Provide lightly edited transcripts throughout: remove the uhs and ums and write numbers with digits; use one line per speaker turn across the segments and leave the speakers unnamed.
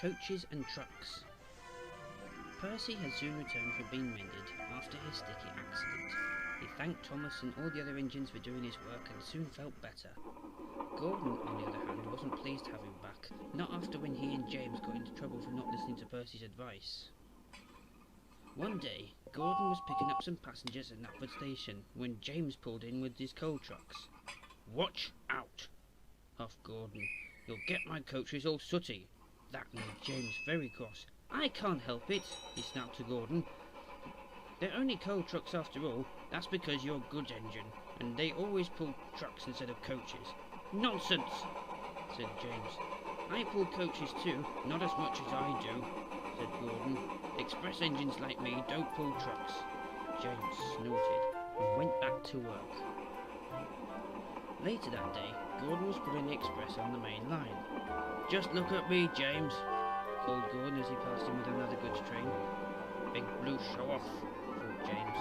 Coaches and trucks. Percy had soon returned from being mended after his sticky accident. He thanked Thomas and all the other engines for doing his work and soon felt better. Gordon, on the other hand, wasn't pleased to have him back, not after when he and James got into trouble for not listening to Percy's advice. One day, Gordon was picking up some passengers at Knapford Station when James pulled in with his coal trucks. "Watch out!" huffed Gordon. "You'll get my coaches all sooty." That made James very cross. "I can't help it," he snapped to Gordon. "They're only coal trucks after all. That's because you're a good engine, and they always pull trucks instead of coaches." "Nonsense," said James. "I pull coaches too, not as much as I do," said Gordon. "Express engines like me don't pull trucks." James snorted and went back to work. Later that day, Gordon was pulling the express on the main line. "Just look at me, James," called Gordon as he passed him with another goods train. "Big blue show-off," thought James.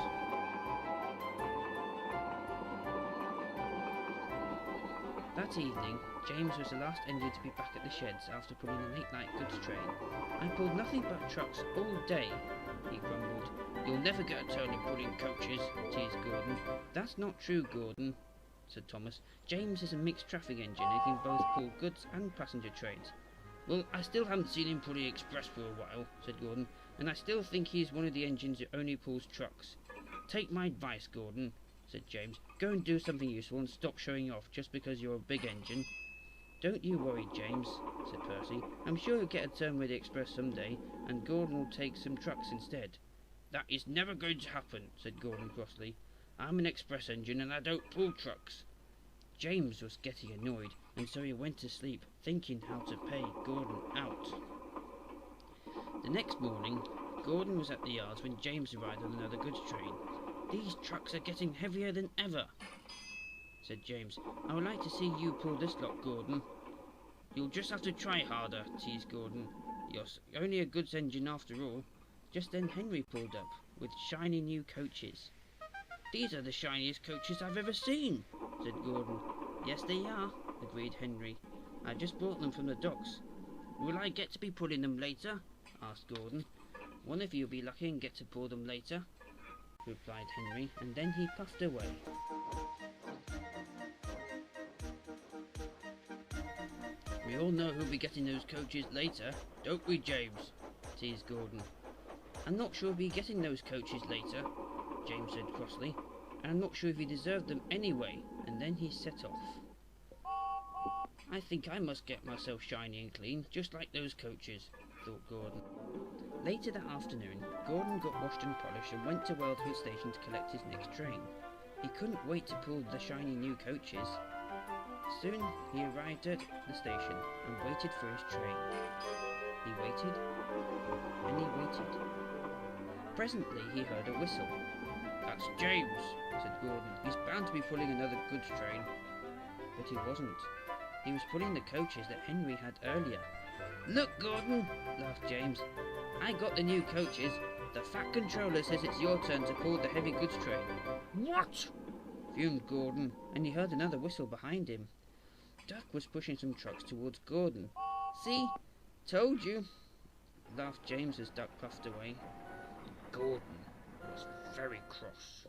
That evening, James was the last engine to be back at the sheds after pulling a late-night goods train. "I pulled nothing but trucks all day," he grumbled. "You'll never get a turn in pulling coaches," teased Gordon. "That's not true, Gordon," said Thomas. "James is a mixed traffic engine and can both pull goods and passenger trains." "Well, I still haven't seen him pulling express for a while," said Gordon, "and I still think he's one of the engines that only pulls trucks." "Take my advice, Gordon," said James. "Go and do something useful and stop showing off just because you're a big engine." "Don't you worry, James," said Percy. "I'm sure you'll get a turn with the express someday, and Gordon will take some trucks instead." "That is never going to happen," said Gordon crossly. "I'm an express engine and I don't pull trucks." James was getting annoyed, and so he went to sleep, thinking how to pay Gordon out. The next morning, Gordon was at the yards when James arrived on another goods train. "These trucks are getting heavier than ever," said James. "I would like to see you pull this lot, Gordon." "You'll just have to try harder," teased Gordon. "You're only a goods engine after all." Just then Henry pulled up, with shiny new coaches. "These are the shiniest coaches I've ever seen," said Gordon. "Yes, they are," agreed Henry. "I just brought them from the docks." "Will I get to be pulling them later?" asked Gordon. "One of you'll be lucky and get to pull them later," replied Henry, and then he puffed away. "We all know who'll be getting those coaches later, don't we, James?" teased Gordon. "I'm not sure he'll be getting those coaches later," James said crossly, "and I'm not sure if he deserved them anyway," and then he set off. "I think I must get myself shiny and clean, just like those coaches," thought Gordon. Later that afternoon, Gordon got washed and polished and went to Wellsfield Station to collect his next train. He couldn't wait to pull the shiny new coaches. Soon he arrived at the station and waited for his train. He waited, and he waited. Presently he heard a whistle. "That's James," said Gordon. "He's bound to be pulling another goods train." But he wasn't. He was pulling the coaches that Henry had earlier. "Look, Gordon," laughed James. "I got the new coaches. The fat controller says it's your turn to pull the heavy goods train." "What?" fumed Gordon, and he heard another whistle behind him. Duck was pushing some trucks towards Gordon. "See? Told you," laughed James as Duck puffed away. Gordon was very cross.